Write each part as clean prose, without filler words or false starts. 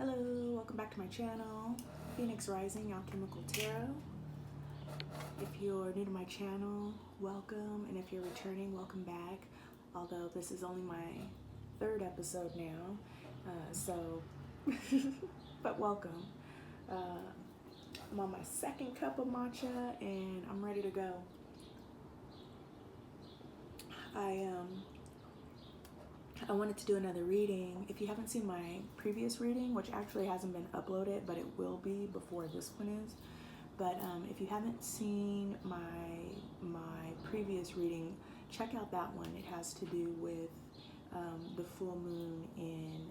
Hello, welcome back to my channel, Phoenix Rising Alchemical Tarot. If you're new to my channel, welcome, and if you're returning, welcome back. Although this is only my third episode now, but welcome. I'm on my second cup of matcha, and I'm ready to go. I wanted to do another reading. If you haven't seen my previous reading, which actually hasn't been uploaded, but it will be before this one is. But if you haven't seen my previous reading, check out that one. It has to do with the full moon in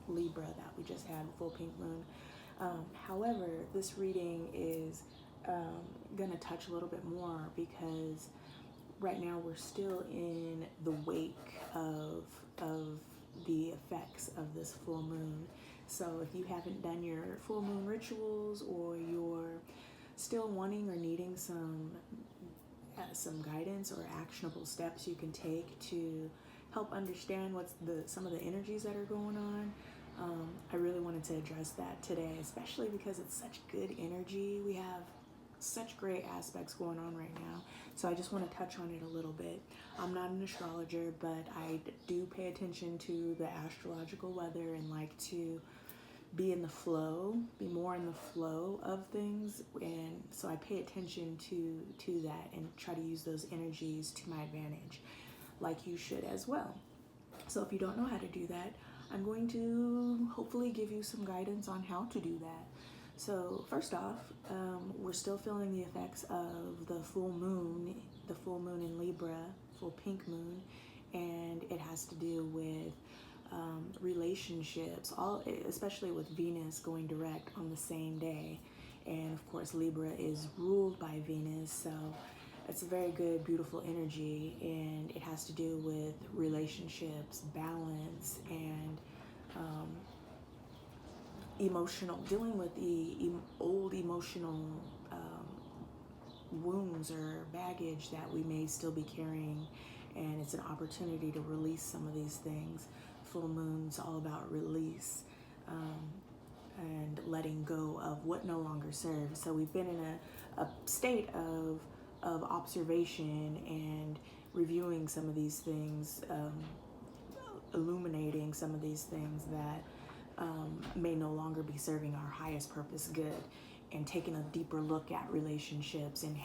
Libra that we just had, the full pink moon. However, this reading is gonna touch a little bit more because right now we're still in the wake of the effects of this full moon. So if you haven't done your full moon rituals, or you're still wanting or needing some guidance or actionable steps you can take to help understand what's some of the energies that are going on, I really wanted to address that today, especially because it's such good energy. We have such great aspects going on right now, so I just want to touch on it a little bit. I'm not an astrologer, but I do pay attention to the astrological weather and like to be in the flow, be more in the flow of things, and so I pay attention to that and try to use those energies to my advantage, like you should as well. So if you don't know how to do that, I'm going to hopefully give you some guidance on how to do that. So first off, we're still feeling the effects of the full moon in Libra, full pink moon, and it has to do with relationships, especially with Venus going direct on the same day. And of course, Libra is ruled by Venus, so it's a very good, beautiful energy, and it has to do with relationships, balance, and dealing with the old emotional wounds or baggage that we may still be carrying, and it's an opportunity to release some of these things. Full moon's all about release and letting go of what no longer serves. So we've been in a state of observation and reviewing some of these things, illuminating some of these things that may no longer be serving our highest purpose good, and taking a deeper look at relationships and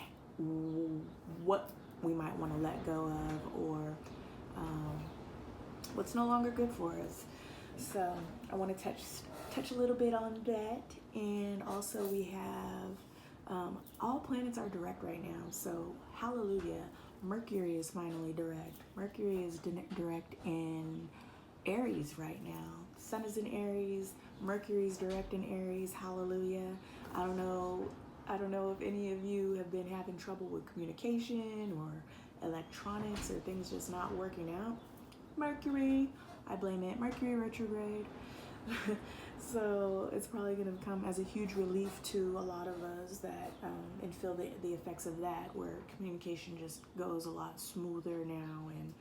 what we might want to let go of, or what's no longer good for us. So I want to touch a little bit on that. And also we have all planets are direct right now, so hallelujah. Mercury is finally direct. Mercury is direct in Aries right now. Sun is in Aries, Mercury's direct in Aries. Hallelujah. I don't know if any of you have been having trouble with communication or electronics, or things just not working out. Mercury, I blame it. Mercury retrograde. So it's probably going to come as a huge relief to a lot of us that and feel the effects of that, where communication just goes a lot smoother now, and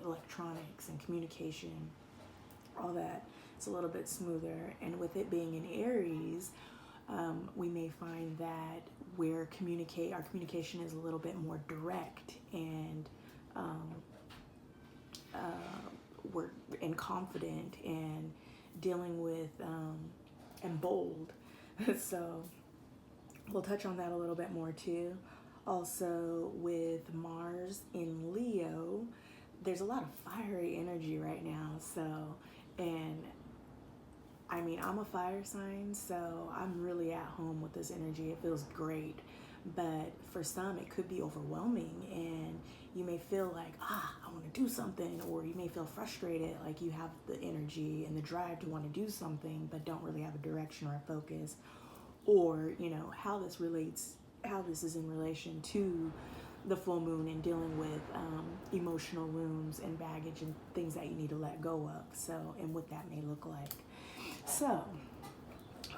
electronics and communication, all that, it's a little bit smoother. And with it being in Aries, we may find that our communication is a little bit more direct, and we're confident and dealing with and bold. So we'll touch on that a little bit more too. Also, with Mars in Leo, there's a lot of fiery energy right now. So, and I mean, I'm a fire sign, so I'm really at home with this energy. It feels great. But for some, it could be overwhelming, and you may feel like, I want to do something, or you may feel frustrated, like you have the energy and the drive to want to do something, but don't really have a direction or a focus, or, how this is in relation to the full moon and dealing with emotional wounds and baggage and things that you need to let go of. So, and what that may look like. So,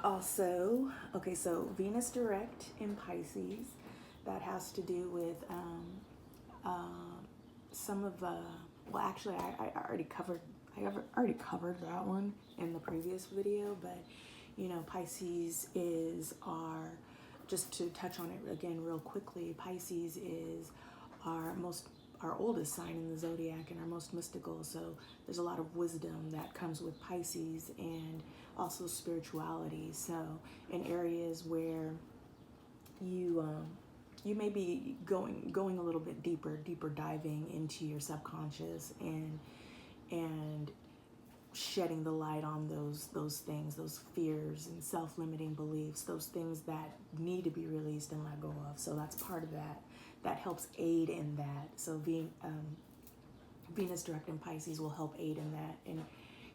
also, okay, so Venus direct in Pisces, that has to do with some of, well, actually, I already covered I already covered that one in the previous video, but you know, Pisces is our, just to touch on it again real quickly, Pisces is our oldest sign in the zodiac and our most mystical. So there's a lot of wisdom that comes with Pisces, and also spirituality. So in areas where you may be going a little bit deeper diving into your subconscious and shedding the light on those things, those fears and self-limiting beliefs, those things that need to be released and let go of. So that's part of that helps aid in that. So being Venus direct in Pisces will help aid in that and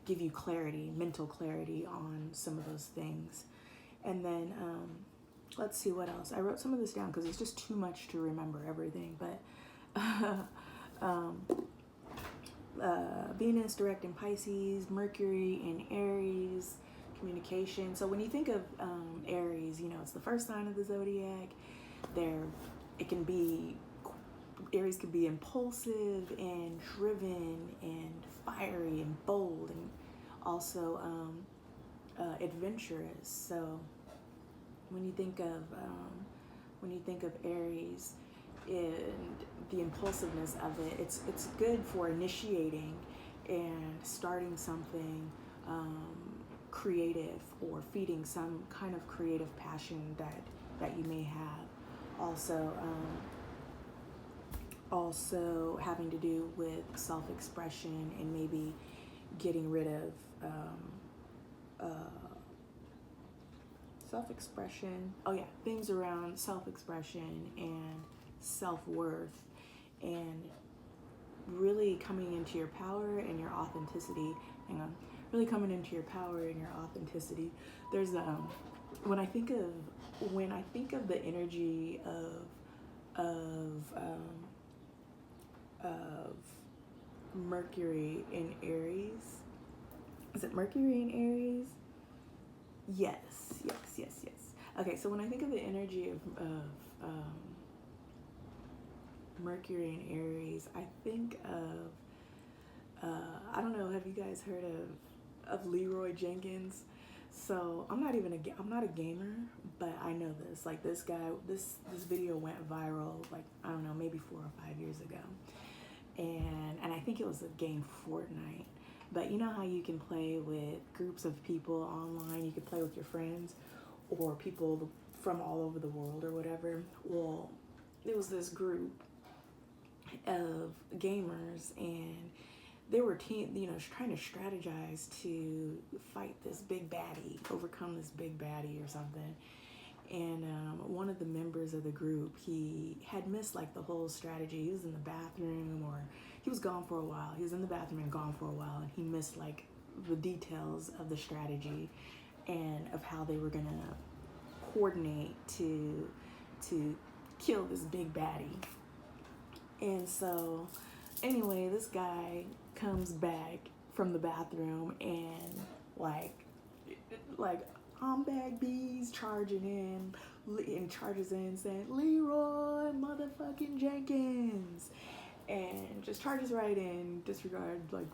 give you clarity, mental clarity on some of those things. And then let's see what else. I wrote some of this down because it's just too much to remember everything. But Venus direct in Pisces, Mercury in Aries, communication. So when you think of Aries, you know, it's the first sign of the zodiac. Aries can be impulsive and driven and fiery and bold, and also adventurous. So when you think of Aries and the impulsiveness of it, it's good for initiating and starting something creative, or feeding some kind of creative passion that you may have. Also having to do with self-expression and maybe getting rid of self-expression. Oh yeah, things around self-expression and self-worth, and really coming into your power and your authenticity. Really coming into your power and your authenticity. There's when I think of the energy of Mercury in Aries. Is it Mercury in Aries? Yes. Okay, so when I think of the energy of Mercury in Aries, I think of I don't know. Have you guys heard of Leroy Jenkins? So I'm not a gamer, but I know this. Like, this guy, this video went viral, like, I don't know, maybe 4 or 5 years ago, and I think it was a game Fortnite. But you know how you can play with groups of people online? You can play with your friends or people from all over the world or whatever. Well, it was this group of gamers, and they were trying to strategize to fight this big baddie, overcome this big baddie or something. And one of the members of the group, he had missed like the whole strategy. He was in the bathroom, or he was gone for a while. He was in the bathroom and gone for a while, and he missed like the details of the strategy and of how they were gonna coordinate to kill this big baddie. And so anyway, this guy comes back from the bathroom and like Hombag B's charges in saying, "Leroy motherfucking Jenkins," and just charges right in, disregard, like,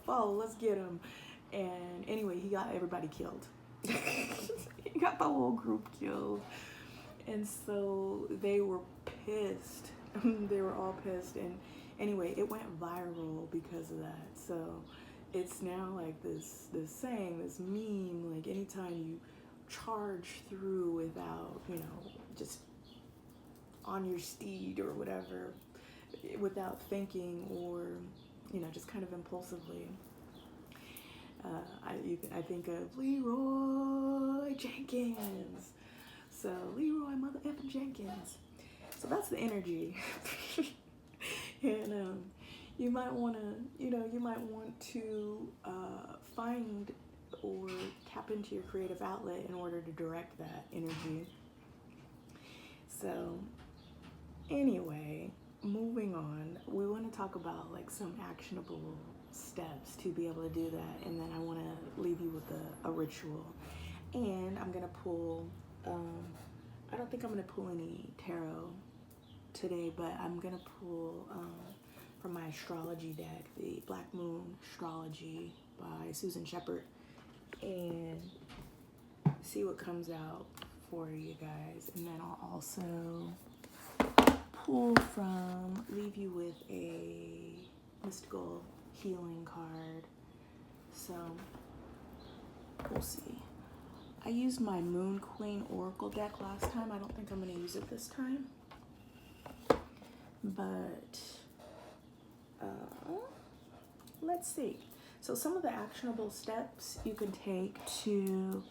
"Oh, let's get him." And anyway, he got everybody killed. He got the whole group killed. And so they were pissed. They were all pissed. And anyway, it went viral because of that. So it's now like this saying, this meme, like, anytime you charge through without, just on your steed or whatever, without thinking, or, just kind of impulsively, I think of Leroy Jenkins. So Leroy MFN Jenkins. So that's the energy. And you might want to find or tap into your creative outlet in order to direct that energy. So anyway, moving on, we want to talk about like some actionable steps to be able to do that, and then I want to leave you with a ritual. And I'm gonna pull I don't think I'm gonna pull any tarot today, but I'm gonna pull from my astrology deck, the Black Moon Astrology by Susan Shepard, and see what comes out for you guys. And then I'll also leave you with a mystical healing card. So we'll see. I used my Moon Queen Oracle deck last time. I don't think I'm going to use it this time. But let's see. So some of the actionable steps you can take to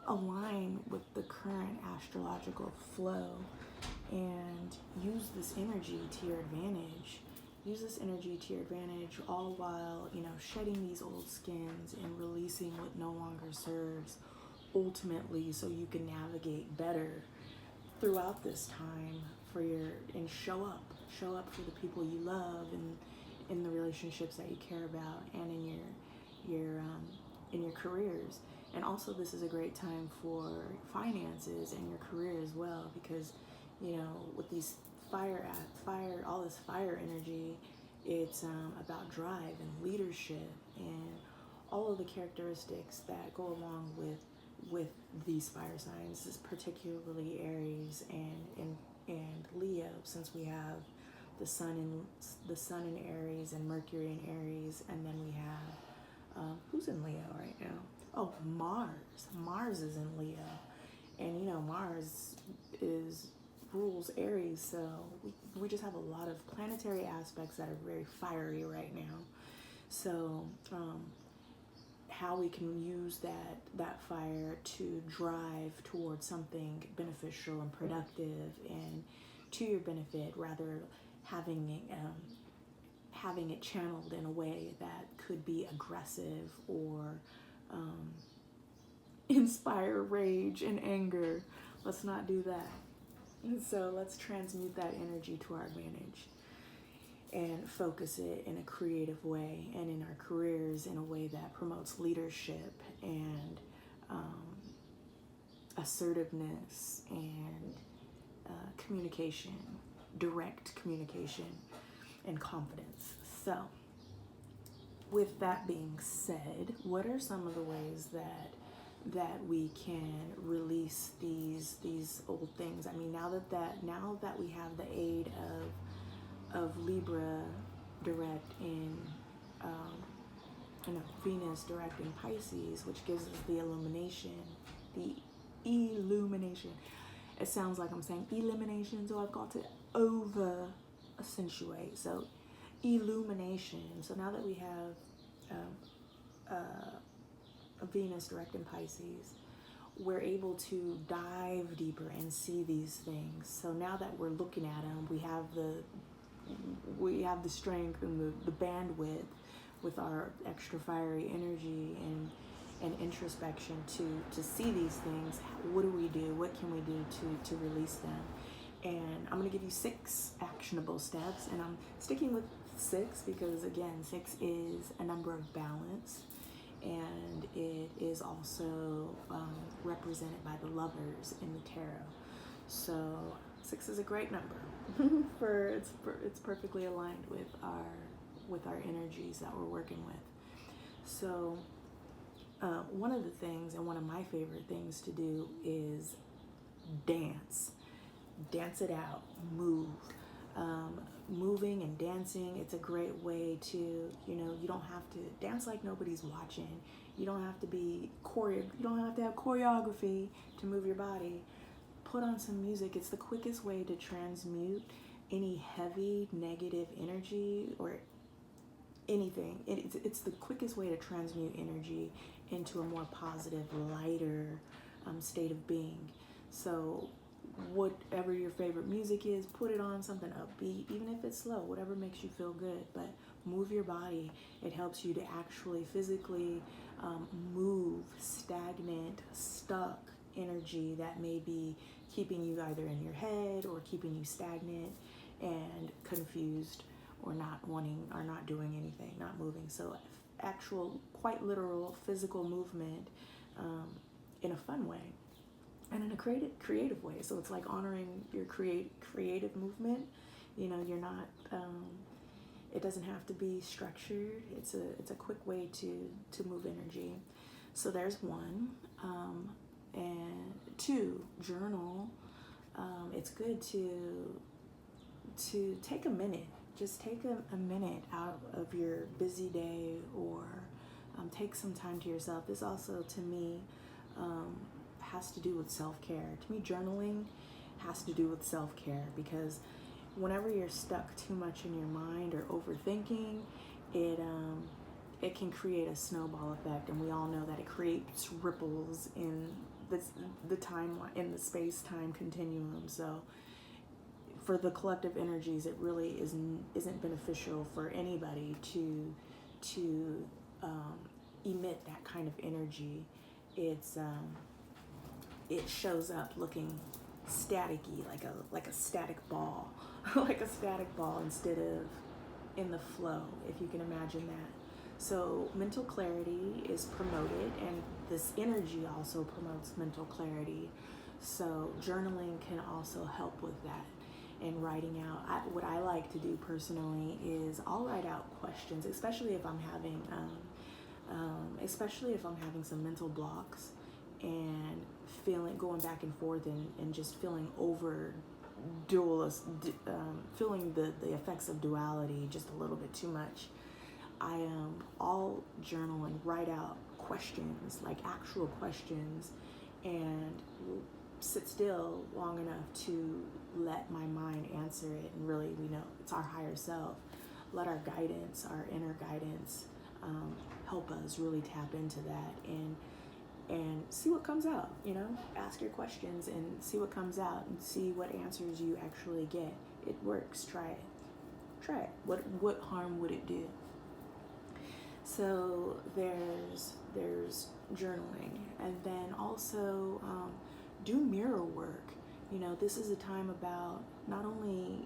align with the current astrological flow and use this energy to your advantage. Use this energy to your advantage, all while, shedding these old skins and releasing what no longer serves, ultimately, so you can navigate better throughout this time and show up for the people you love and in the relationships that you care about, and in your careers. And also, this is a great time for finances and your career as well, because with these all this fire energy, it's about drive and leadership and all of the characteristics that go along with these fire signs. This is particularly Aries and Leo, since we have the sun in Aries and Mercury in Aries, and then we have who's in Leo right now? Oh, Mars is in Leo, and Mars rules Aries, so we just have a lot of planetary aspects that are very fiery right now. So how we can use that fire to drive towards something beneficial and productive and to your benefit, rather having it channeled in a way that could be aggressive or inspire rage and anger. Let's not do that. And so let's transmute that energy to our advantage and focus it in a creative way, and in our careers in a way that promotes leadership and assertiveness and communication, direct communication and confidence. So with that being said, what are some of the ways that we can release these old things? I mean, now that we have the aid of Libra direct in Venus direct in Pisces, which gives us the illumination. It sounds like I'm saying elimination, so I've got to over accentuate. So illumination. So now that we have a Venus direct in Pisces, we're able to dive deeper and see these things. So now that we're looking at them, we have the strength and the bandwidth with our extra fiery energy and introspection to see these things. What do we do? What can we do to release them? And I'm going to give you 6 actionable steps, and I'm sticking with 6 because, again, 6 is a number of balance, and it is also represented by the lovers in the tarot. So 6 is a great number it's perfectly aligned with our energies that we're working with. So one of the things, and one of my favorite things to do, is dance it out, move. Moving and dancing, it's a great way to, you don't have to dance like nobody's watching. You don't have to have choreography to move your body. Put on some music. It's the quickest way to transmute any heavy negative energy or anything. It's the quickest way to transmute energy into a more positive, lighter state of being. So whatever your favorite music is, put it on something upbeat, even if it's slow, whatever makes you feel good, but move your body. It helps you to actually physically move stagnant, stuck energy that may be keeping you either in your head or keeping you stagnant and confused, or not wanting or not doing anything, not moving. So actual, quite literal physical movement in a fun way and in a creative way. So it's like honoring your creative movement. You're not It doesn't have to be structured. It's a quick way to move energy. So there's one. And two, journal. It's good to take a minute. Just take a minute out of your busy day, or take some time to yourself. This also, to me, has to do with self-care. To me, journaling has to do with self-care, because whenever you're stuck too much in your mind or overthinking, it can create a snowball effect, and we all know that it creates ripples in the time, in the space-time continuum. So for the collective energies, it really isn't beneficial for anybody to emit that kind of energy. It shows up looking staticky, like a static ball, like a static ball instead of in the flow, if you can imagine that. So mental clarity is promoted, and this energy also promotes mental clarity. So journaling can also help with that. And writing out, what I like to do personally is I'll write out questions, especially if I'm having some mental blocks and going back and forth and just feeling feeling the effects of duality just a little bit too much. I'll journal and write out questions, like actual questions, and sit still long enough to let my mind answer it. And really, we know it's our higher self. Let our guidance, our inner guidance, help us really tap into that and see what comes out. Ask your questions and see what comes out, and see what answers you actually get. It works. Try it. What harm would it do? So there's journaling, and then also do mirror work. This is a time about not only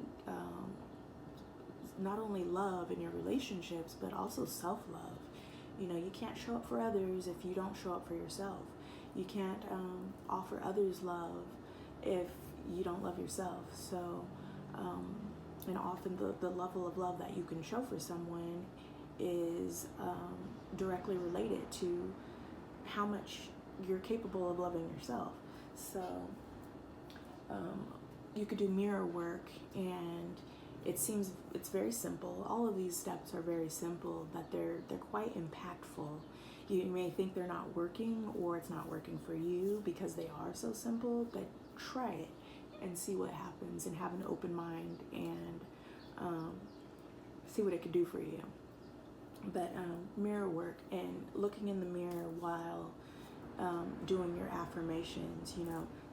love in your relationships, but also self-love. You can't show up for others if you don't show up for yourself. You can't offer others love if you don't love yourself. So, and often the level of love that you can show for someone is directly related to how much you're capable of loving yourself. So you could do mirror work, and it's very simple. All of these steps are very simple, but they're quite impactful. You may think they're not working, or it's not working for you because they are so simple, but try it and see what happens, and have an open mind, and see what it could do for you. But mirror work and looking in the mirror while doing your affirmations,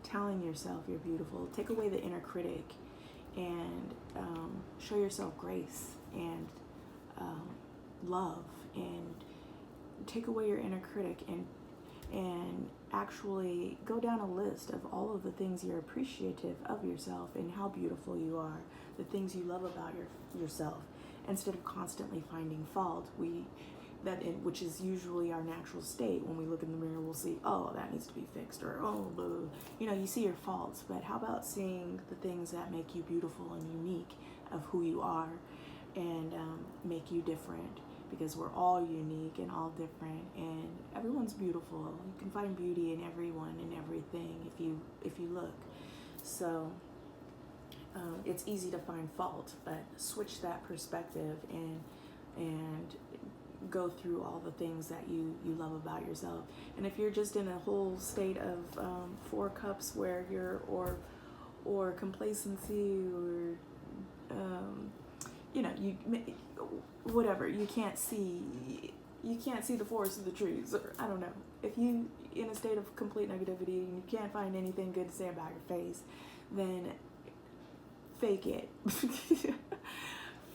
telling yourself you're beautiful. Take away the inner critic, and show yourself grace and love, and take away your inner critic, and actually go down a list of all of the things you're appreciative of yourself and how beautiful you are, the things you love about yourself, instead of constantly finding fault. Which is usually our natural state. When we look in the mirror, we'll see, oh, that needs to be fixed, or oh, blah, blah. You see your faults, but how about seeing the things that make you beautiful and unique of who you are, and make you different, because we're all unique and all different, and everyone's beautiful. You can find beauty in everyone and everything if you look. So it's easy to find fault, but switch that perspective and go through all the things that you love about yourself. And if you're just in a whole state of 4 cups where you're or complacency, or whatever, you can't see the forest of the trees, or I don't know. If you in a state of complete negativity and you can't find anything good to say about your face, then fake it.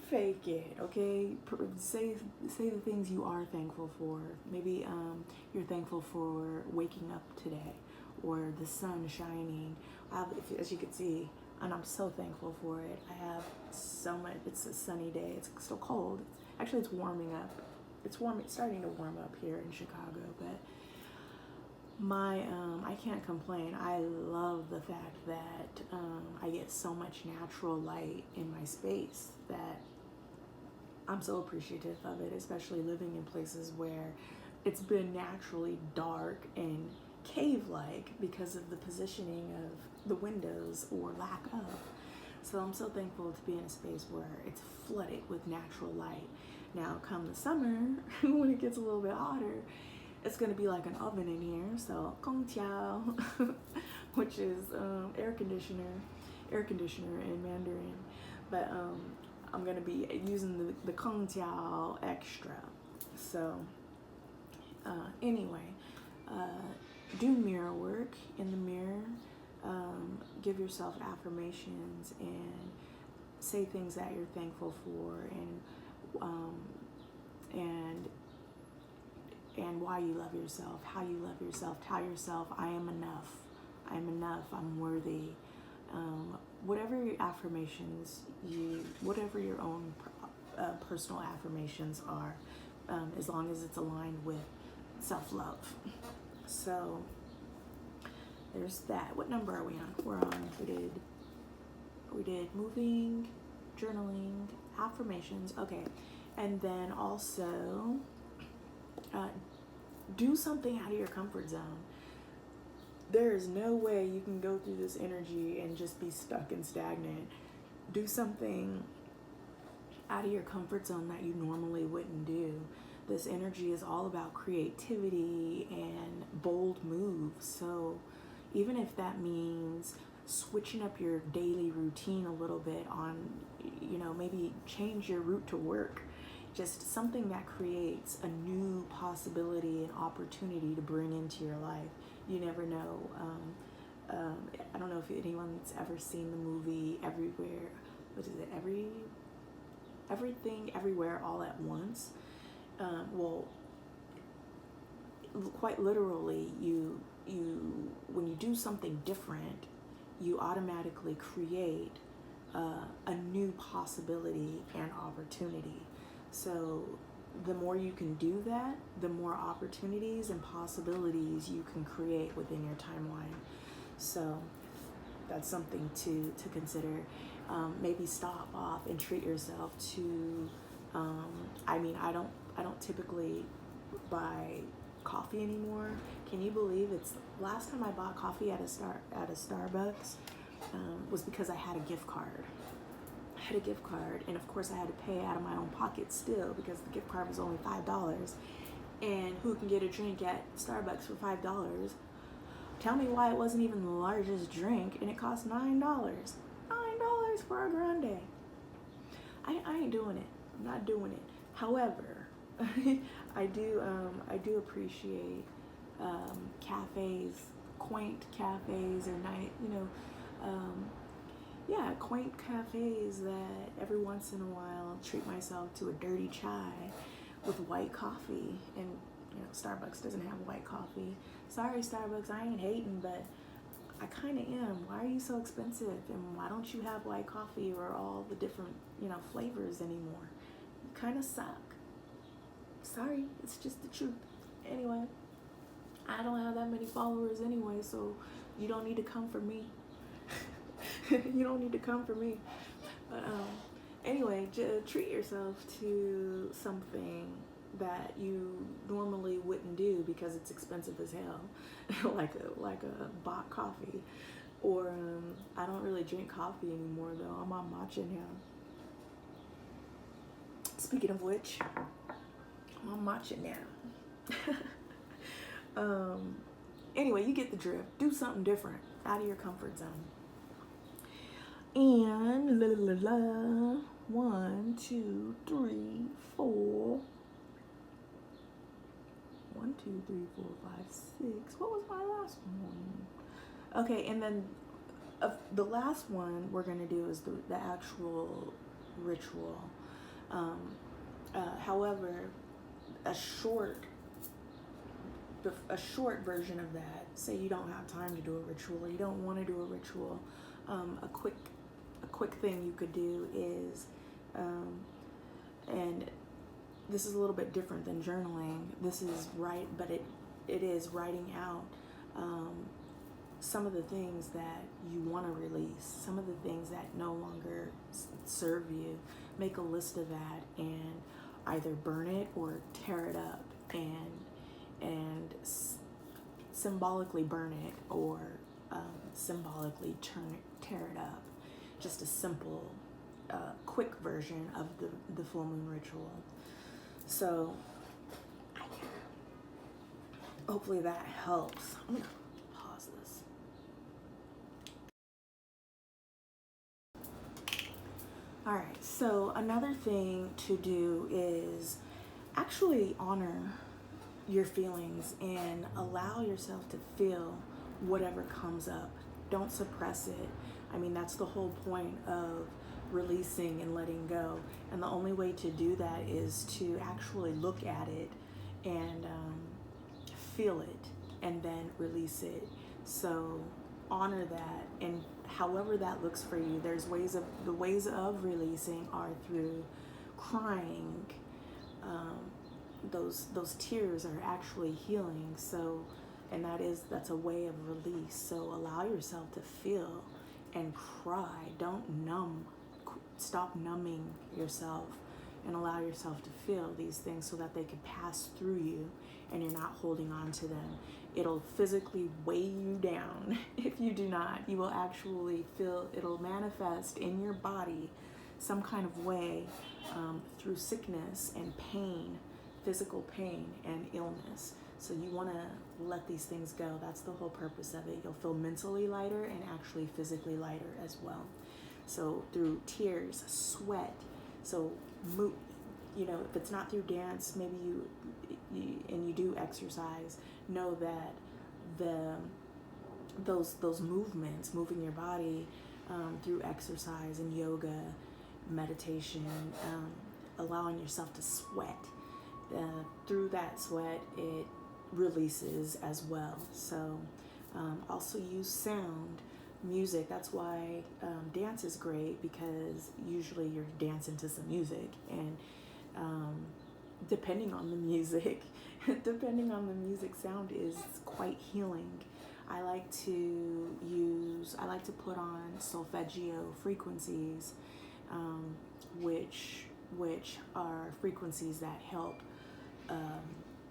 Fake it, okay? Say the things you are thankful for. Maybe you're thankful for waking up today, or the sun shining. As you can see, and I'm so thankful for it. I have so much. It's a sunny day. It's still cold. Actually, it's warming up. It's starting to warm up here in Chicago, but I can't complain. I love the fact that I get so much natural light in my space that I'm so appreciative of it, especially living in places where it's been naturally dark and cave-like because of the positioning of the windows or lack of. So I'm so thankful to be in a space where it's flooded with natural light. Now, come the summer, when it gets a little bit hotter, it's going to be like an oven in here. So, gong tiao, which is air conditioner in Mandarin. But I'm going to be using the gong tiao extra. So, anyway, do mirror work in the mirror. Give yourself affirmations and say things that you're thankful for, and why you love yourself, how you love yourself. Tell yourself, I am enough. I am enough. I'm worthy. Whatever your affirmations, whatever your own personal affirmations are, as long as it's aligned with self-love. So there's that. What number are we on? We're on, we did moving, journaling, affirmations. Okay. And then also do something out of your comfort zone. There is no way you can go through this energy and just be stuck and stagnant. Do something out of your comfort zone that you normally wouldn't do. This energy is all about creativity and bold moves. So even if that means switching up your daily routine a little bit on, maybe change your route to work, just something that creates a new possibility and opportunity to bring into your life. You never know. I don't know if anyone's ever seen the movie Everywhere. What is it? Everything, Everywhere, All at Once. Well, quite literally, when you do something different, you automatically create a new possibility and opportunity. So the more you can do that, the more opportunities and possibilities you can create within your timeline. So that's something to consider. Maybe stop off and treat yourself to. I don't typically buy coffee anymore. Can you believe it's last time I bought coffee at a Starbucks was because I had a gift card. And of course I had to pay out of my own pocket still because the gift card was only $5. And who can get a drink at Starbucks for $5? Tell me why it wasn't even the largest drink and it cost $9. $9 for a grande. I ain't doing it. I'm not doing it. However, I do appreciate cafes, quaint cafes, or quaint cafes that every once in a while treat myself to a dirty chai with white coffee. And Starbucks doesn't have white coffee. Sorry, Starbucks, I ain't hating, but I kind of am. Why are you so expensive? And why don't you have white coffee or all the different flavors anymore? You kind of suck. Sorry, it's just the truth. Anyway, I don't have that many followers anyway, so you don't need to come for me. You don't need to come for me. But anyway, treat yourself to something that you normally wouldn't do because it's expensive as hell, like a bought coffee. Or I don't really drink coffee anymore though. I'm on matcha now. Speaking of which, I'm on matcha now. Anyway, you get the drift. Do something different out of your comfort zone. And 1, 2, 3, 4. 1, 2, 3, 4, 5, 6. What was my last one? Okay, and then the last one we're gonna do is the actual ritual. However, a short version of that. Say you don't have time to do a ritual, or you don't want to do a ritual. A quick thing you could do is, and this is a little bit different than journaling. This is but it is writing out some of the things that you want to release, some of the things that no longer serve you. Make a list of that and either burn it or tear it up, and symbolically burn it, or symbolically tear it up. Just a simple, quick version of the full moon ritual. So hopefully that helps. I'm gonna pause this. All right, so another thing to do is actually honor your feelings and allow yourself to feel whatever comes up. Don't suppress it. I mean, that's the whole point of releasing and letting go. And the only way to do that is to actually look at it and feel it and then release it. So honor that, and however that looks for you, the ways of releasing are through crying. Those tears are actually healing. So, and that's a way of release. So allow yourself to feel and cry. Don't stop numbing yourself, and allow yourself to feel these things so that they can pass through you and you're not holding on to them. It'll physically weigh you down if you do not. You will actually feel, it'll manifest in your body some kind of way through sickness and pain, physical pain and illness. So you want to let these things go. That's the whole purpose of it. You'll feel mentally lighter and actually physically lighter as well. So through tears, sweat. So if it's not through dance, maybe you do exercise, know that those movements, moving your body through exercise and yoga, meditation, allowing yourself to sweat. Through that sweat, it releases as well. So also use sound, music. That's why dance is great, because usually you're dancing to some music, and depending on the music, sound is quite healing. I like to put on solfeggio frequencies, which are frequencies that help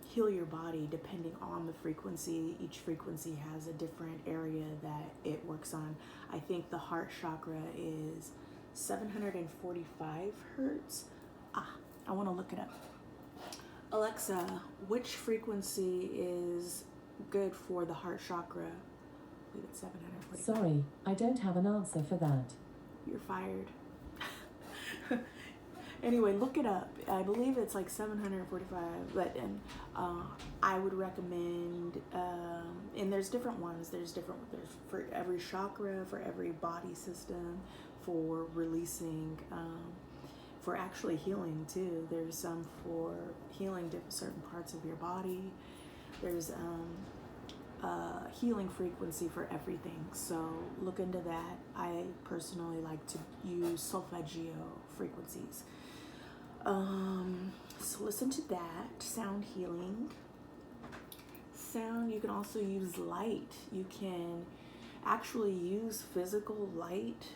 heal your body depending on the frequency. Each frequency has a different area that it works on. I think the heart chakra is 745 hertz. I want to look it up. Alexa, which frequency is good for the heart chakra? I believe it's 745. Sorry, I don't have an answer for that. You're fired. Anyway, look it up. I believe it's like 745, but I would recommend, and there's different ones. There's for every chakra, for every body system, for releasing, for actually healing too. There's some for healing certain parts of your body. There's healing frequency for everything. So look into that. I personally like to use solfeggio frequencies. So listen to that. Sound healing. Sound, you can also use light. You can actually use physical light,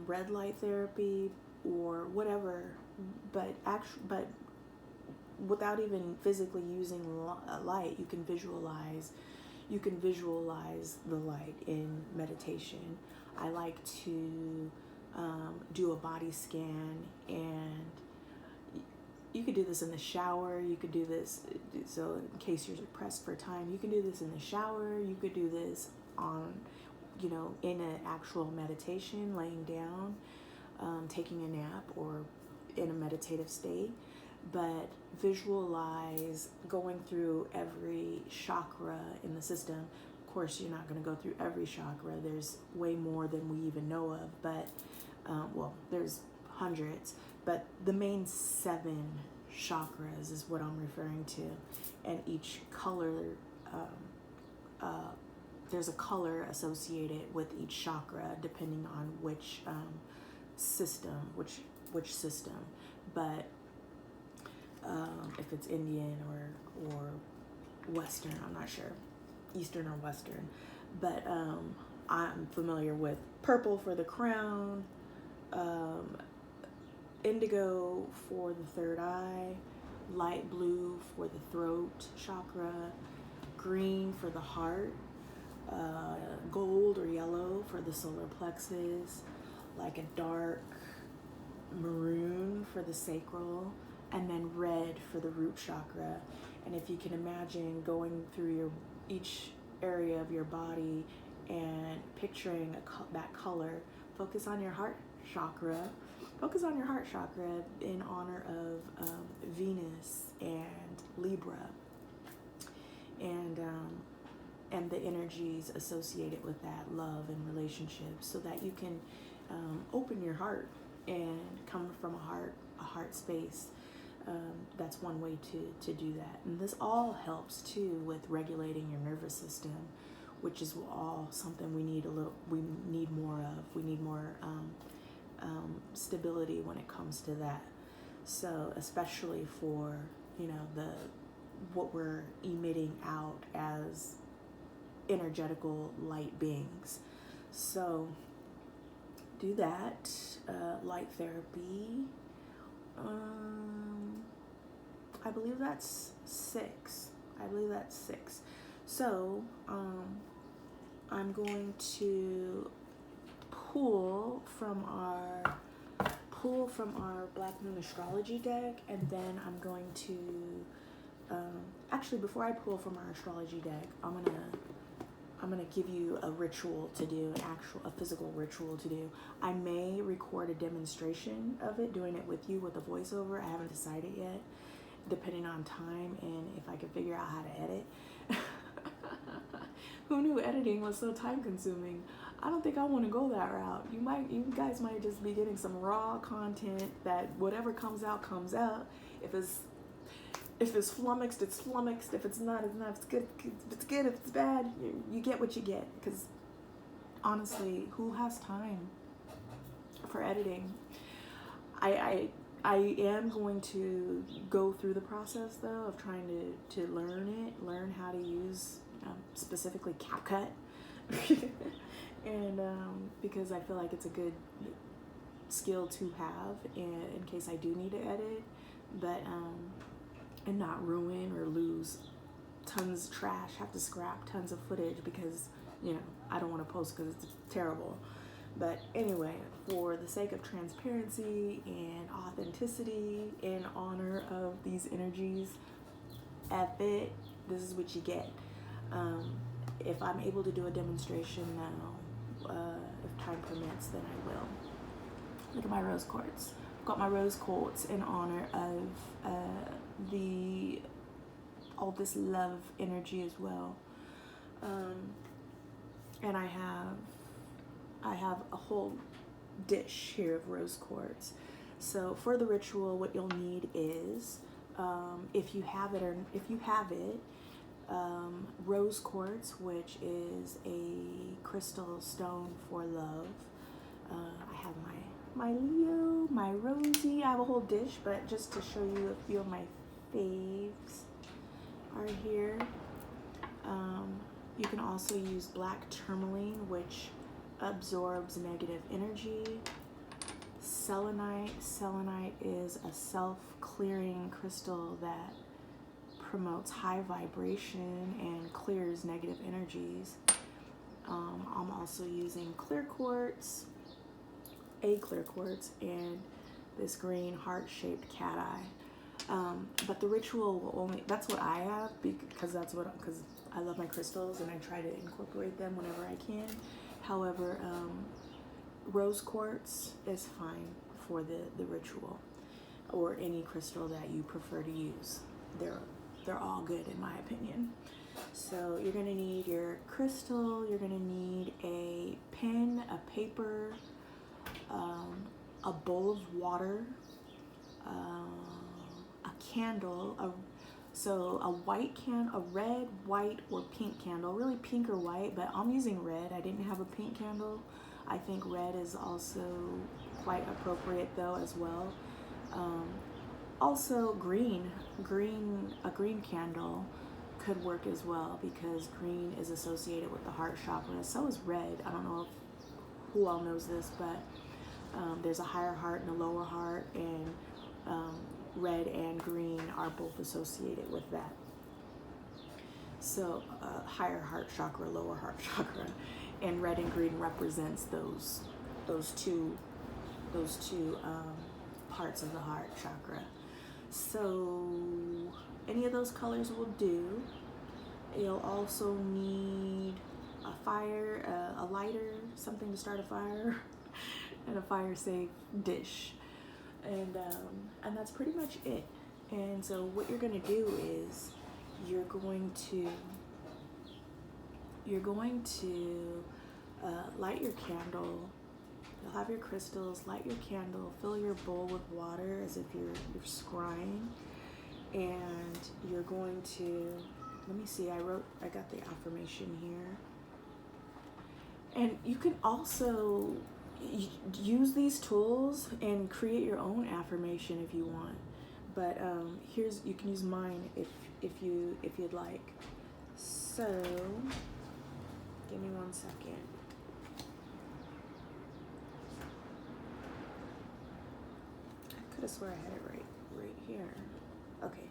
red light therapy or whatever, but without even physically using light, you can visualize the light in meditation. I like to do a body scan, and you could do this in the shower. You could do this, so in case you're pressed for time, you can do this in the shower. You could do this on, in an actual meditation, laying down, taking a nap, or in a meditative state. But visualize going through every chakra in the system. Of course, you're not going to go through every chakra. There's way more than we even know of, but there's hundreds. But the main 7 chakras is what I'm referring to, and each color, there's a color associated with each chakra depending on which system, which system. But if it's Indian or Western, I'm not sure, Eastern or Western. but I'm familiar with purple for the crown, indigo for the third eye, light blue for the throat chakra, green for the heart, gold or yellow for the solar plexus, like a dark maroon for the sacral, and then red for the root chakra. And if you can imagine going through each area of your body and picturing that color, focus on your heart chakra. Focus on your heart chakra in honor of Venus and Libra, and the energies associated with that, love and relationships, so that you can open your heart and come from a heart space. That's one way to do that. And this all helps too with regulating your nervous system, which is all something we need more of. We need more stability when it comes to that. So especially for, what we're emitting out as energetical light beings. So do that. Light therapy. I believe that's 6. So I'm going to pull from our Black Moon astrology deck, and then I'm going to actually, before I pull from our astrology deck, I'm gonna give you a ritual to do, a physical ritual to do. I may record a demonstration of it, doing it with you with a voiceover. I haven't decided yet, depending on time and if I can figure out how to edit. Who knew editing was so time consuming? I don't think I want to go that route. You guys might just be getting some raw content that whatever comes out comes out. If it's flummoxed, it's flummoxed. If it's not, it's not. If it's good, if it's good. If it's bad, you get what you get. Because honestly, who has time for editing? I am going to go through the process though of trying to learn how to use specifically CapCut, and because I feel like it's a good skill to have in case I do need to edit, but and not ruin or lose have to scrap tons of footage because I don't want to post because it's terrible. But anyway, for the sake of transparency and authenticity in honor of these energies, this is what you get. If I'm able to do a demonstration now, if time permits, then I will. Look at my rose quartz. I've got my rose quartz in honor of all this love energy as well. And I have a whole dish here of rose quartz. So for the ritual, what you'll need is, if you have it, rose quartz, which is a crystal stone for love. I have my Leo, my Rosie. I have a whole dish, but just to show you a few of my faves are here. You can also use black tourmaline, which absorbs negative energy. Selenite is a self-clearing crystal that promotes high vibration and clears negative energies. I'm also using clear quartz, and this green heart-shaped cat eye. But the ritual will only, that's what I have because I love my crystals and I try to incorporate them whenever I can. However, rose quartz is fine for the ritual, or any crystal that you prefer to use. They're all good in my opinion. So you're gonna need your crystal, you're gonna need a pen, a paper, a bowl of water, a candle, a red, white, or pink candle. Really pink or white, but I'm using red. I didn't have a pink candle. I think red is also quite appropriate though as well. Also a green candle. could work as well, because green is associated with the heart chakra. So is red. I don't know who all knows this, but there's a higher heart and a lower heart, and red and green are both associated with that. So higher heart chakra, lower heart chakra, and red and green represents those two parts of the heart chakra. So any of those colors will do. You'll also need a fire, a lighter, something to start a fire, and a fire safe dish, and that's pretty much it. And so what you're going to do is you're going to light your candle. You'll have your crystals, light your candle, fill your bowl with water as if you're scrying, and you're going to, let me see, I got the affirmation here. And you can also use these tools and create your own affirmation if you want. But you can use mine if you'd like. So give me 1 second. I could have sworn I had it right here. Okay.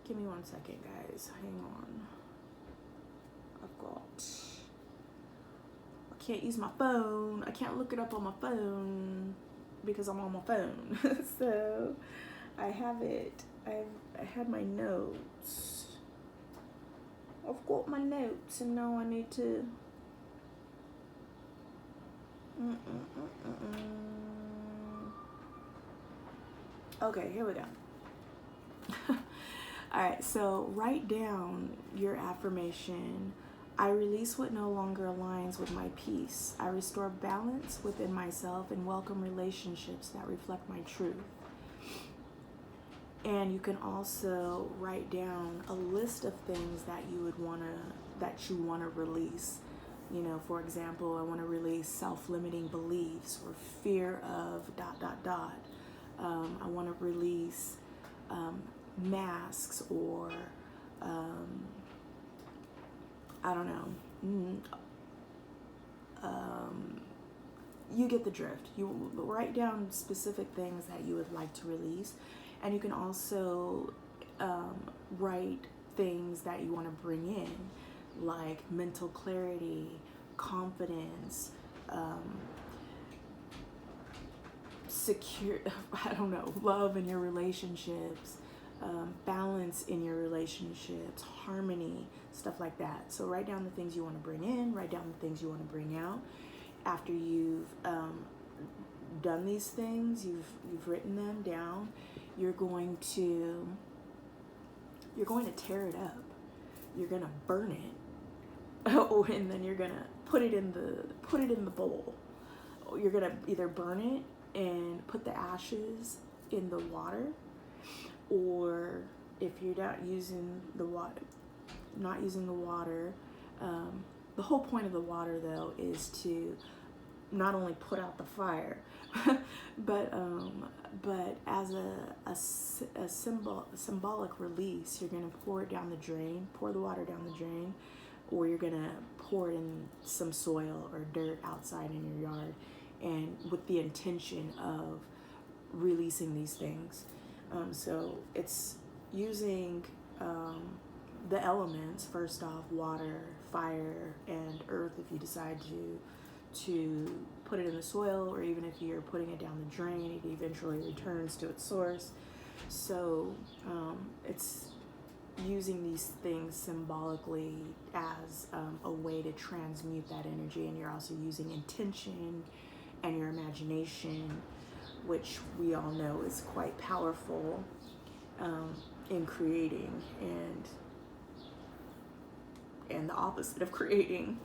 Give me 1 second, guys. Hang on. I can't use my phone. I can't look it up on my phone because I'm on my phone. So I have it. I had my notes. I've got my notes, and now I need to. Okay, here we go. All right, so write down your affirmation. I release what no longer aligns with my peace. I restore balance within myself and welcome relationships that reflect my truth. And you can also write down a list of things that you want to release. You know, for example, I want to release self-limiting beliefs or fear of ... I want to release masks, or I don't know. You get the drift. You write down specific things that you would like to release, and you can also write things that you want to bring in, like mental clarity, confidence, secure, love in your relationships, balance in your relationships, harmony, stuff like that. So write down the things you want to bring in, write down the things you want to bring out. After you've done these things, you've written them down, you're going to tear it up. You're going to burn it. And then you're going to put it in the bowl. You're going to either burn it and put the ashes in the water, or if you're not using the water, the whole point of the water though is to not only put out the fire, but as a symbolic release, you're going to pour the water down the drain, or you're going to pour it in some soil or dirt outside in your yard, and with the intention of releasing these things. So it's using the elements, first off, water, fire, and earth if you decide to put it in the soil, or even if you're putting it down the drain, it eventually returns to its source. So it's using these things symbolically as a way to transmute that energy, and you're also using intention and your imagination, which we all know is quite powerful in creating and the opposite of creating.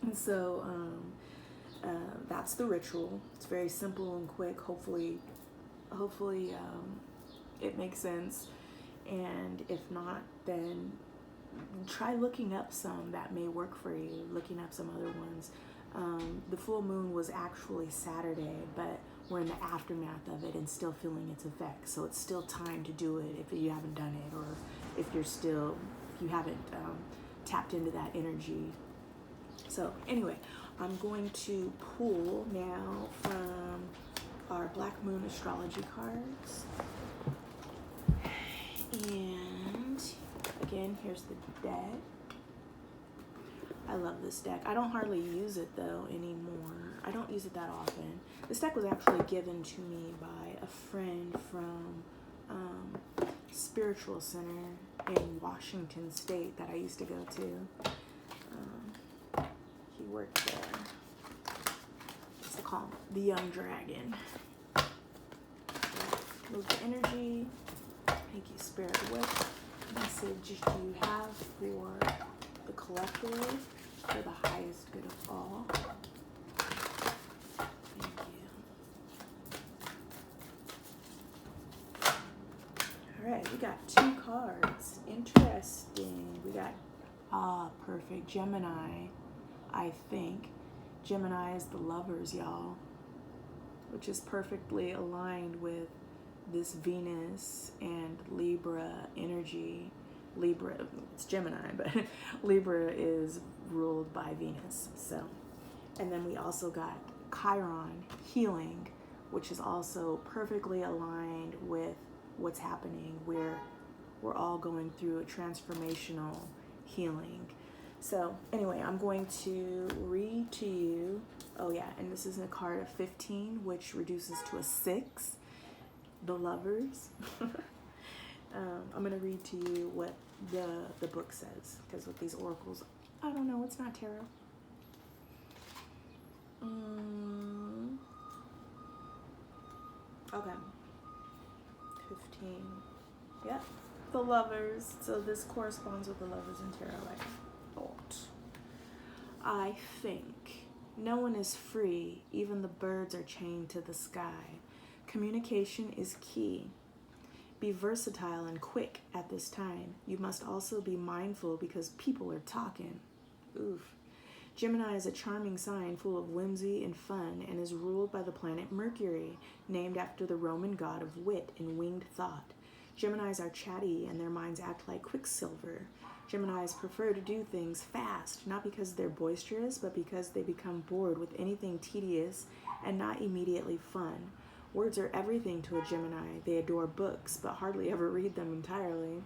And so that's the ritual. It's very simple and quick. Hopefully it makes sense. And if not, then try looking up some that may work for you, looking up some other ones. The full moon was actually Saturday, but we're in the aftermath of it and still feeling its effects. So it's still time to do it if you haven't done it, or if you haven't tapped into that energy. So anyway, I'm going to pull now from our Black Moon astrology cards. And again, here's the deck. I love this deck. I don't hardly use it though anymore. I don't use it that often. This deck was actually given to me by a friend from Spiritual Center in Washington State that I used to go to. He worked there. I used to call him the Young Dragon. Move the energy. Thank you, Spirit. What message do you have for the collective, for the highest good of all? Thank you. All right, we got 2 cards. Interesting. We got, perfect. Gemini, I think. Gemini is the lovers, y'all, which is perfectly aligned with this Venus and Libra energy. Libra, it's Gemini, but Libra is ruled by Venus. So, and then we also got Chiron, healing, which is also perfectly aligned with what's happening, where we're all going through a transformational healing. So anyway, I'm going to read to you. Oh yeah, and this is a card of 15, which reduces to a 6. The lovers. I'm going to read to you what the book says, because with these oracles, I don't know, it's not tarot. Okay. 15. Yep. The lovers. So this corresponds with the lovers in tarot, I thought. I think no one is free. Even the birds are chained to the sky. Communication is key. Be versatile and quick at this time. You must also be mindful because people are talking. Oof. Gemini is a charming sign full of whimsy and fun and is ruled by the planet Mercury, named after the Roman god of wit and winged thought. Geminis are chatty and their minds act like quicksilver. Geminis prefer to do things fast, not because they're boisterous, but because they become bored with anything tedious and not immediately fun. Words are everything to a Gemini. They adore books, but hardly ever read them entirely.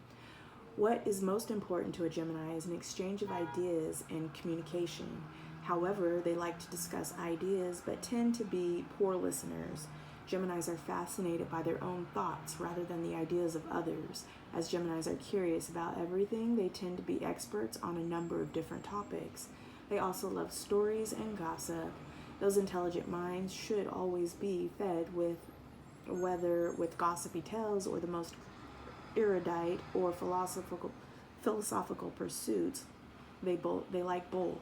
What is most important to a Gemini is an exchange of ideas and communication. However, they like to discuss ideas, but tend to be poor listeners. Geminis are fascinated by their own thoughts rather than the ideas of others. As Geminis are curious about everything, they tend to be experts on a number of different topics. They also love stories and gossip. Those intelligent minds should always be fed with, whether with gossipy tales or the most erudite or philosophical pursuits. They like both.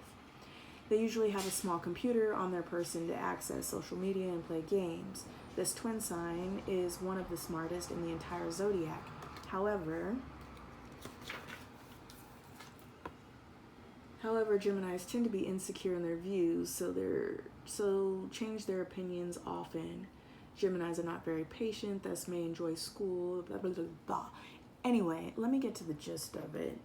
They usually have a small computer on their person to access social media and play games. This twin sign is one of the smartest in the entire zodiac. However, Geminis tend to be insecure in their views, so change their opinions often. Geminis are not very patient, thus may enjoy school, blah, blah, blah, blah. Anyway, let me get to the gist of it,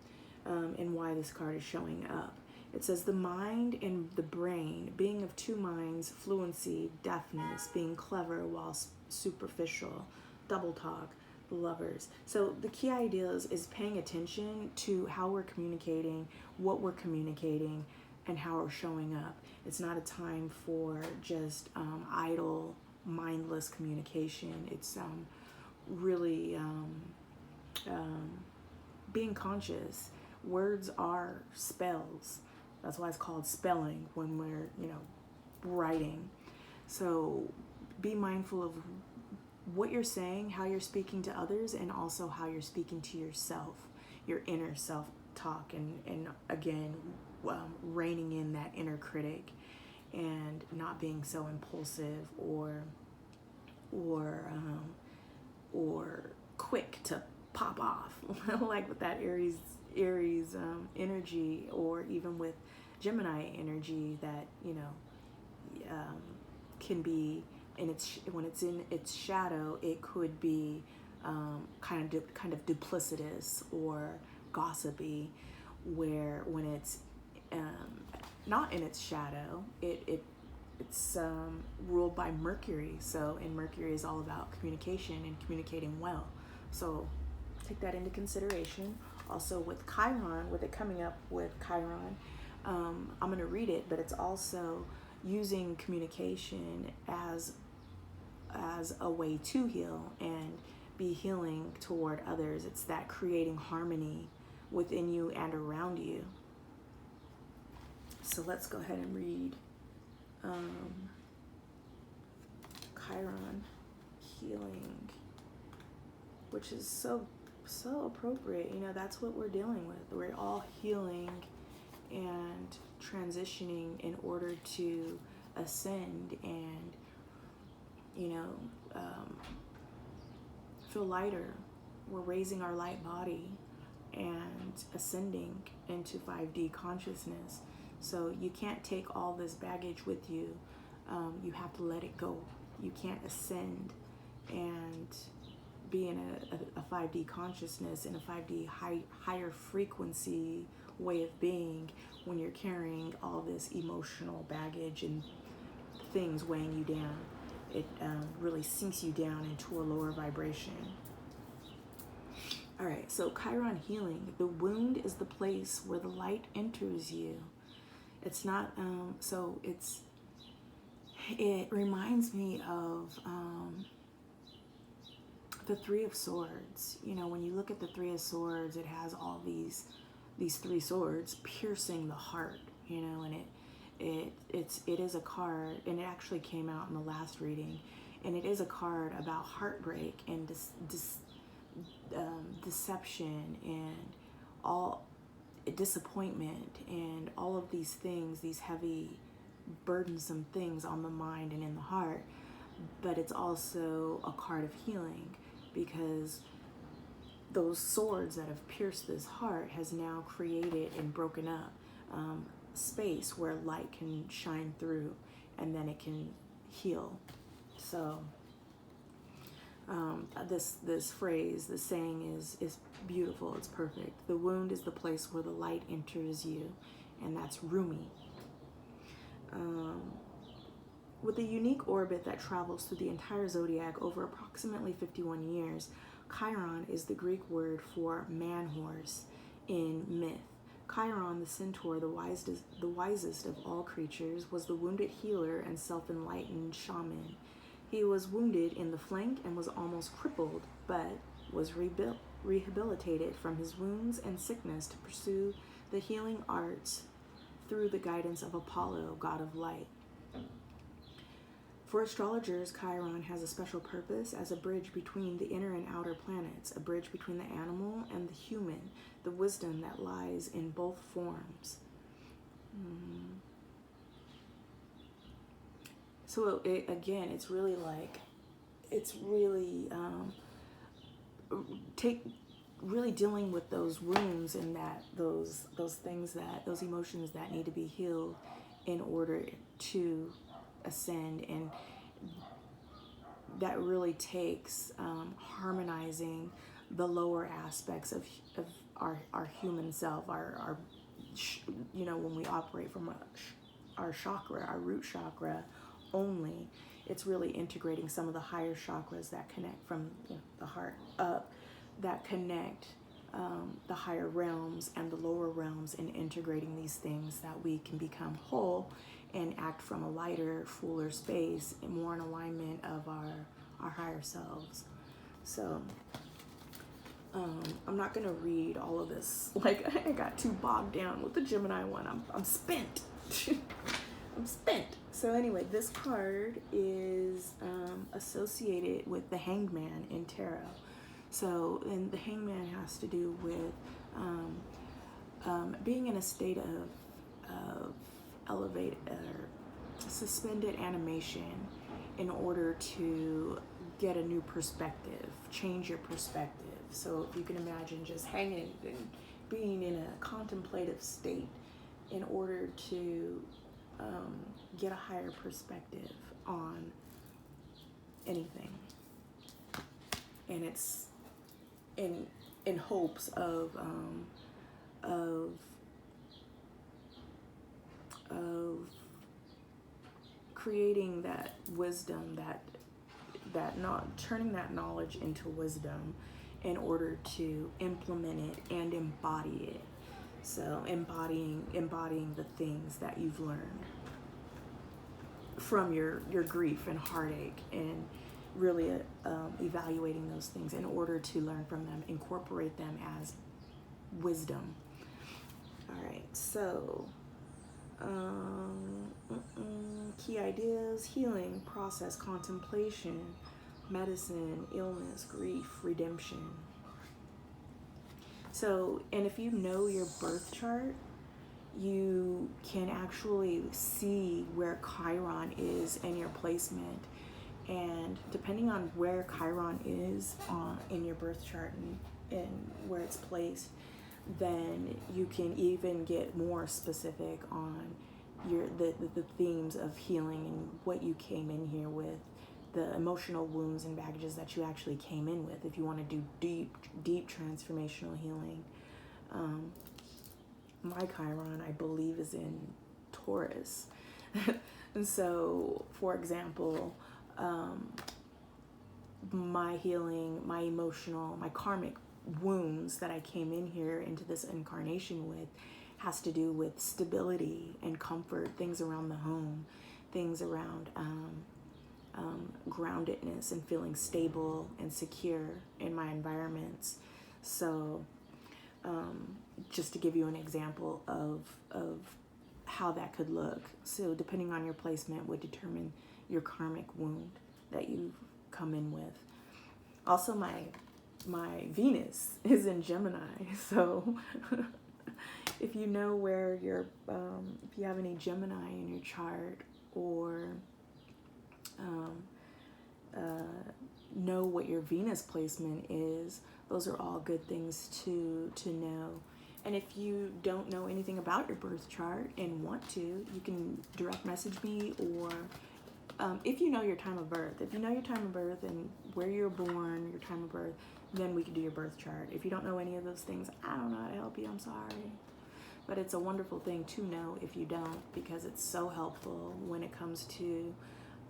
and why this card is showing up. It says the mind and the brain, being of 2 minds, fluency, deafness, being clever while superficial, double talk, the lovers. So the key idea is paying attention to how we're communicating, what we're communicating, and how we're showing up. It's not a time for just idle, mindless communication. It's really being conscious. Words are spells. That's why it's called spelling when we're, writing. So be mindful of what you're saying, how you're speaking to others, and also how you're speaking to yourself, your inner self-talk, and again, reining in that inner critic and not being so impulsive or quick to pop off, like with that Aries energy, or even with Gemini energy, that can be when it's in its shadow, it could be kind of duplicitous or gossipy, where when it's not in its shadow, it's ruled by Mercury. So, and Mercury is all about communication and communicating well. So take that into consideration. Also with Chiron, with it coming up with Chiron, I'm going to read it, but it's also using communication as a way to heal and be healing toward others. It's that creating harmony within you and around you. So let's go ahead and read Chiron healing, which is so appropriate. You know, that's what we're dealing with. We're all healing and transitioning in order to ascend and, you know, feel lighter. We're raising our light body and ascending into 5D consciousness. So you can't take all this baggage with you. You have to let it go. You can't ascend and be in a 5D consciousness, in a 5D higher frequency way of being, when you're carrying all this emotional baggage and things weighing you down. It really sinks you down into a lower vibration. All right, so Chiron healing. The wound is the place where the light enters you. It's not, it reminds me of the Three of Swords. You know, when you look at the Three of Swords, it has all these three swords piercing the heart, you know, and it is a card, and it actually came out in the last reading, and it is a card about heartbreak and deception and all disappointment and all of these things, these heavy, burdensome things on the mind and in the heart. But it's also a card of healing, because those swords that have pierced this heart has now created and broken up space where light can shine through, and then it can heal. So this phrase, this saying is beautiful. It's perfect. The wound is the place where the light enters you, and that's Rumi. With a unique orbit that travels through the entire zodiac over approximately 51 years, Chiron is the Greek word for man-horse in myth. Chiron, the centaur, the wisest of all creatures, was the wounded healer and self-enlightened shaman. He was wounded in the flank and was almost crippled, but was rehabilitated from his wounds and sickness to pursue the healing arts through the guidance of Apollo, god of light. For astrologers, Chiron has a special purpose as a bridge between the inner and outer planets, a bridge between the animal and the human, the wisdom that lies in both forms. So it's really really dealing with those wounds and those things, those emotions that need to be healed in order to ascend, and that really takes harmonizing the lower aspects of our human self, our you know, when we operate from our chakra, our root chakra only. It's really integrating some of the higher chakras that connect from, you know, the heart up, that connect the higher realms and the lower realms, and integrating these things that we can become whole and act from a lighter, fuller space, and more in alignment of our higher selves. So I'm not gonna read all of this. Like, I got too bogged down with the Gemini one. I'm spent. I'm spent. So anyway, this card is associated with the Hangman in tarot. So, and the Hangman has to do with being in a state of elevated or suspended animation in order to get a new perspective, change your perspective. So if you can imagine just hanging and being in a contemplative state in order to get a higher perspective on anything. And it's in hopes of creating that wisdom, turning that knowledge into wisdom in order to implement it and embody it. So embodying the things that you've learned from your grief and heartache, and really evaluating those things in order to learn from them, incorporate them as wisdom. All right, so key ideas: healing, process, contemplation, medicine, illness, grief, redemption. So, and if you know your birth chart, you can actually see where Chiron is in your placement. And depending on where Chiron is in your birth chart and where it's placed, then you can even get more specific on the themes of healing and what you came in here with, the emotional wounds and baggages that you actually came in with, if you want to do deep transformational healing. My Chiron, I believe, is in Taurus. And so, for example, my healing, my emotional, my karmic wounds that I came in here into this incarnation with has to do with stability and comfort, things around the home, things around groundedness and feeling stable and secure in my environments. So just to give you an example of how that could look. So depending on your placement would determine your karmic wound that you've come in with. Also, my Venus is in Gemini, so if you know where your if you have any Gemini in your chart, or know what your Venus placement is, those are all good things to know. And if you don't know anything about your birth chart and want to, you can direct message me, or if you know your time of birth. If you know your time of birth and where you're born, your time of birth, then we can do your birth chart. If you don't know any of those things, I don't know how to help you, I'm sorry. But it's a wonderful thing to know if you don't, because it's so helpful when it comes to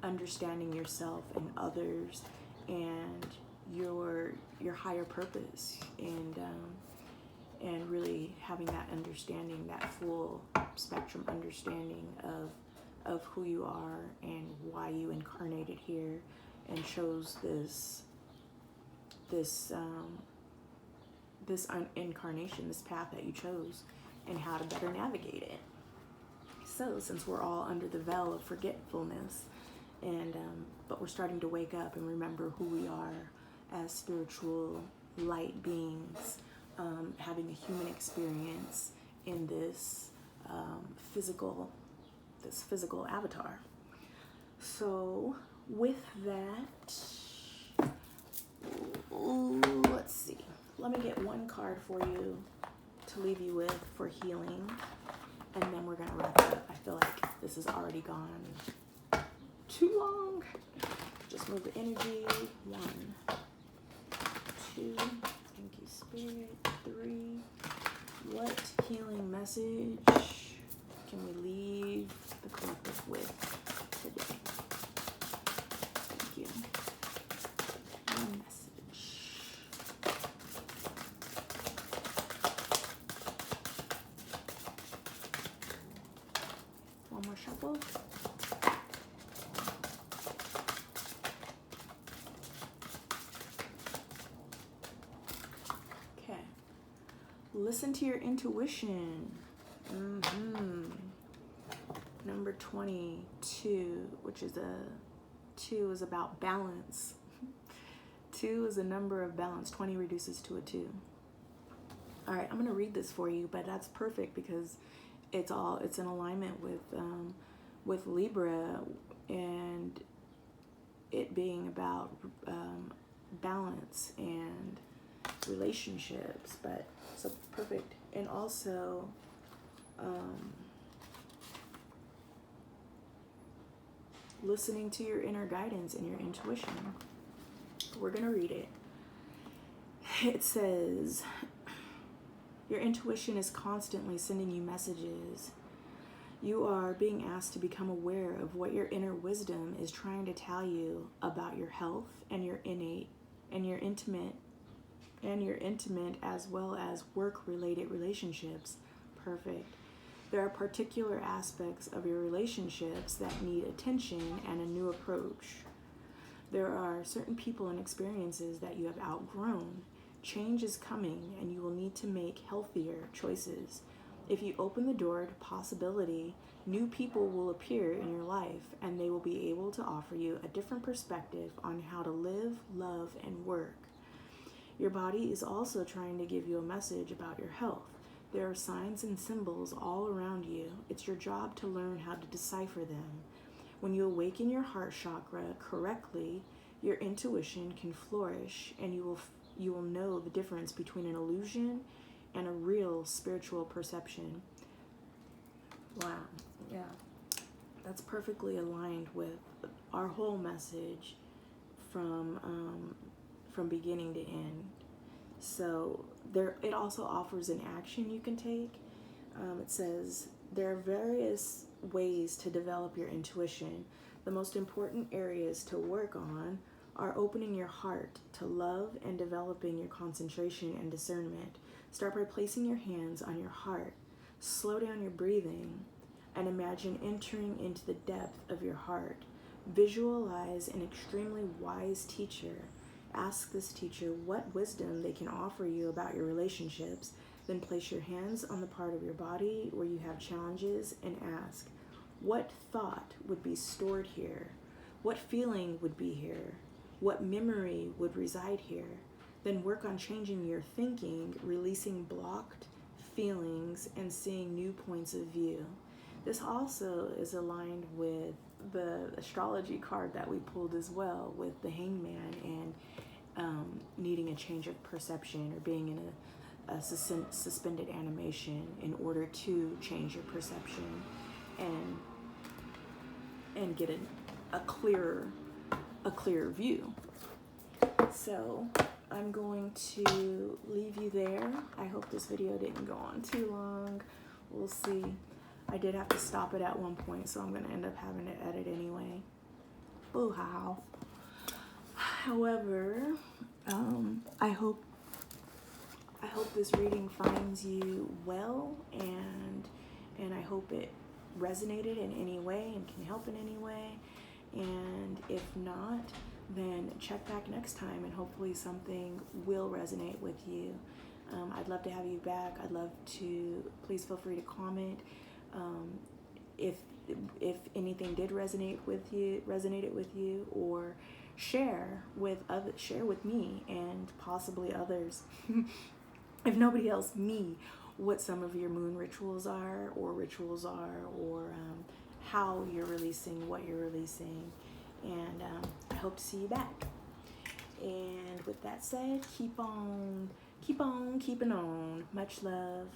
understanding yourself and others and your higher purpose, and really having that understanding, that full spectrum understanding of who you are and why you incarnated here and chose this incarnation, this path that you chose, and how to better navigate it. So since we're all under the veil of forgetfulness, and but we're starting to wake up and remember who we are as spiritual light beings, having a human experience in this physical avatar. So with that, let's see. Let me get one card for you to leave you with for healing, and then we're gonna wrap it up. I feel like this has already gone too long. Just move the energy. 1, 2, thank you, Spirit. 3, what healing message can we leave the collective with today? Thank you. One message. One more shuffle. Okay. Listen to your intuition. Number 22, which is 2 is about balance. 2 is a number of balance. 20 reduces to a 2. All right, I'm going to read this for you, but that's perfect because it's in alignment with Libra, and it being about balance and relationships. But so perfect. And also listening to your inner guidance and your intuition. We're going to read it. It says, your intuition is constantly sending you messages. You are being asked to become aware of what your inner wisdom is trying to tell you about your health and your innate and your intimate as well as work-related relationships. Perfect. There are particular aspects of your relationships that need attention and a new approach. There are certain people and experiences that you have outgrown. Change is coming, and you will need to make healthier choices. If you open the door to possibility, new people will appear in your life, and they will be able to offer you a different perspective on how to live, love, and work. Your body is also trying to give you a message about your health. There are signs and symbols all around you. It's your job to learn how to decipher them. When you awaken your heart chakra correctly, your intuition can flourish, and you will know the difference between an illusion and a real spiritual perception. Wow, yeah. That's perfectly aligned with our whole message from beginning to end. So it also offers an action you can take. It says there are various ways to develop your intuition. The most important areas to work on are opening your heart to love and developing your concentration and discernment. Start by placing your hands on your heart. Slow down your breathing and imagine entering into the depth of your heart. Visualize an extremely wise teacher. Ask this teacher what wisdom they can offer you about your relationships. Then place your hands on the part of your body where you have challenges and ask, what thought would be stored here? What feeling would be here? What memory would reside here? Then work on changing your thinking, releasing blocked feelings, and seeing new points of view. This also is aligned with the astrology card that we pulled as well, with the Hangman and needing a change of perception or being in a suspended animation in order to change your perception and get a clearer view. So I'm going to leave you there. I hope this video didn't go on too long. We'll see. I did have to stop it at one point, so I'm going to end up having to edit anyway. Boo-how. However, I hope this reading finds you well, and I hope it resonated in any way and can help in any way. And if not, then check back next time, and hopefully something will resonate with you. I'd love to have you back. I'd love to, please feel free to comment. If anything did resonate with you, or share with me and possibly others. If nobody else, me, what some of your moon rituals are, or how you're releasing what you're releasing. And I hope to see you back. And with that said, keep on keeping on. Much love.